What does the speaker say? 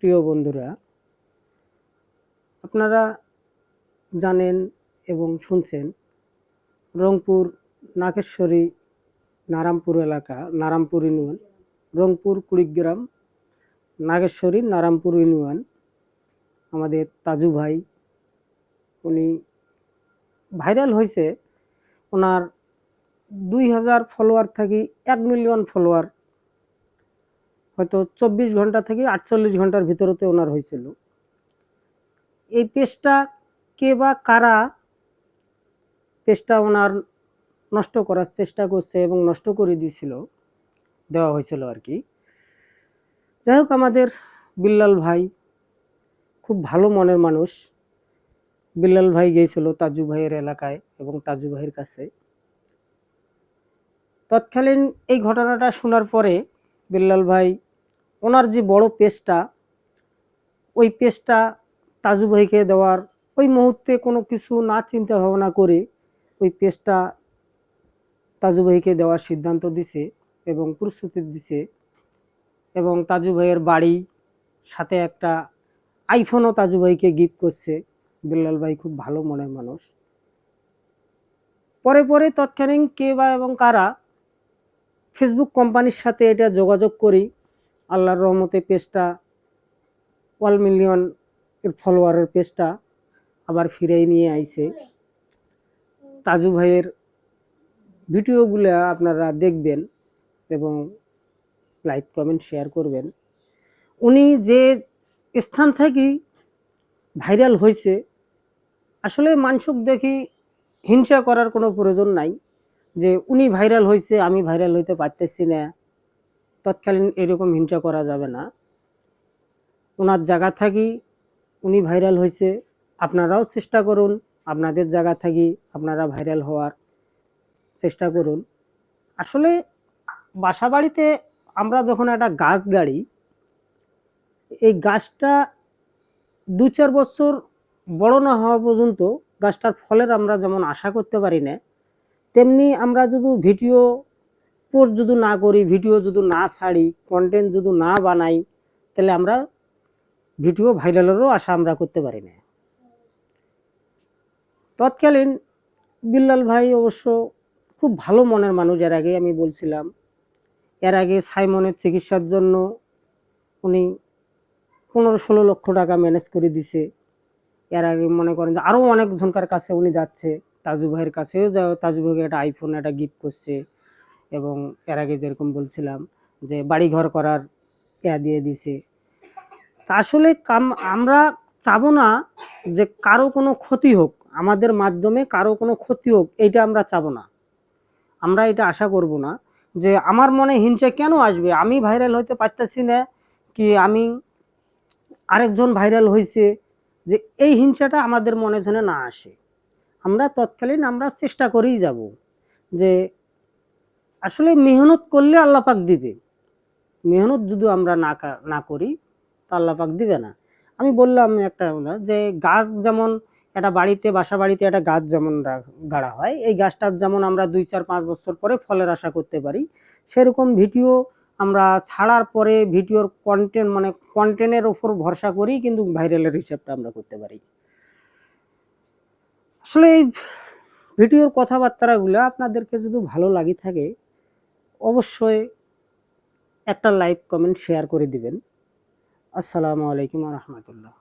প্রিয় বন্ধুরা, আপনারা জানেন এবং শুনছেন রংপুর নাগেশ্বরী নারায়ণপুর এলাকা, নারায়ণপুর ইউনিয়ন, রংপুর কুড়িগ্রাম নাগেশ্বরী নারায়ণপুর ইউনিয়ন। আমাদের তাজু ভাই, উনি ভাইরাল হয়েছে। ওনার 2000 ফলোয়ার থেকে 1 মিলিয়ন ফলোয়ার হয়তো 24 ঘন্টা থেকে 48 ঘন্টার ভিতরতে ওনার হয়েছিল। এই পেজটা কে বা কারা পেজটা ওনার নষ্ট করার চেষ্টা করছে এবং নষ্ট করে দেওয়া হয়েছিল আর কি। যাই হোক, আমাদের বিল্লাল ভাই খুব ভালো মনের মানুষ। বিল্লাল ভাই গিয়েছিল তাজু ভাইয়ের এলাকায় এবং তাজু ভাইয়ের কাছে। তৎকালীন এই ঘটনাটা শোনার পরে বিল্লাল ভাই ওনার যে বড় পেজটা, ওই পেজটা তাজু ভাইকে দেওয়ার ওই মুহূর্তে কোনো কিছু না চিন্তা ভাবনা করে ওই পেজটা তাজু ভাইকে দেওয়ার সিদ্ধান্ত দিছে এবং প্রস্তুতি দিছে। এবং তাজু ভাইয়ের বাড়ি সাথে একটা আইফোনও তাজু ভাইকে গিফট করছে। বিল্লাল ভাই খুব ভালো মনের মানুষ। পরে পরে তৎকালীন কে বা এবং কারা ফেসবুক কোম্পানির সাথে এটা যোগাযোগ করি আল্লাহর রহমতে পেজটা 1 মিলিয়ন এর ফলোয়ারের পেজটা আবার ফিরিয়ে নিয়ে আইছে। তাজু ভাইয়ের ভিডিওগুলো আপনারা দেখবেন এবং লাইক কমেন্ট শেয়ার করবেন। উনি যে স্থান থেকে ভাইরাল হয়েছে, আসলে মানুষক দেখি হিংসা করার কোনো প্রয়োজন নাই যে উনি ভাইরাল হয়েছে আমি ভাইরাল হইতে পারতেছি না। তৎকালীন এরকম হিংসা করা যাবে না। ওনার জায়গা থাকি উনি ভাইরাল হয়েছে, আপনারাও চেষ্টা করুন আপনাদের জায়গা থাকি আপনারা ভাইরাল হওয়ার চেষ্টা করুন। আসলে বাসা বাড়িতে আমরা যখন একটা গাছ গাড়ি, এই গাছটা 2-4 বছর বড় না হওয়া পর্যন্ত গাছটার ফলের আমরা যেমন আশা করতে পারি না, তেমনি আমরা যদি ভিডিও পোস্ট যদি না করি, ভিডিও যদি না ছাড়ি, কন্টেন্ট যদি না বানাই, তাহলে আমরা ভিডিও ভাইরালেরও আশা আমরা করতে পারি না। তৎকালীন বিল্লাল ভাই অবশ্য খুব ভালো মনের মানুষ। এর আগে আমি বলছিলাম, এর আগে সাইমনের চিকিৎসার জন্য উনি 15-16 লক্ষ টাকা ম্যানেজ করে দিছে। এর আগে মনে করেন যে আরও অনেকজনকার কাছে উনি যাচ্ছে, তাজু ভাইয়ের কাছেও তাজু ভাইকে একটা আইফোন একটা গিফট করছে। এবং এর আগে যেরকম বলছিলাম যে বাড়িঘর করার দিয়ে দিছে। তা আসলে আমরা চাবো না যে কারো কোনো ক্ষতি হোক, আমাদের মাধ্যমে কারো কোনো ক্ষতি হোক, এইটা আমরা চাবো না। আমরা এটা আশা করব না যে আমার মনে হিংসা কেন আসবে, আমি ভাইরাল হইতে পারতেছি না কি আমি আরেকজন ভাইরাল হয়েছে, যে এই হিংসাটা আমাদের মনে যেন না আসে। আমরা তৎকালীন আমরা চেষ্টা করেই যাব যে আসলে মেহনত করলে আল্লাহ পাক দিবে। মেহনত যদি আমরা না করি তা আল্লাহ পাক দিবে না। আমি বললাম একটা যে গাছ যেমন একটা বাড়িতে, বাসা বাড়িতে একটা গাছ যেমন গাড়া হয়, এই গাছটার যেমন আমরা 2-4-5 বছর পরে ফলের আশা করতে পারি, সেরকম ভিডিও আমরা ছাড়ার পরে ভিডিওর কন্টেন্ট মানে কন্টেন্টের উপর ভরসা করি কিন্তু ভাইরালের হিসাবটা আমরা করতে পারি। আসলে এই ভিডিওর কথাবার্তাগুলো আপনাদেরকে যদি ভালো লাগে থাকে অবশ্যই একটা লাইক কমেন্ট শেয়ার করে দিবেন। আসসালামু আলাইকুম ওয়া রাহমাতুল্লাহ।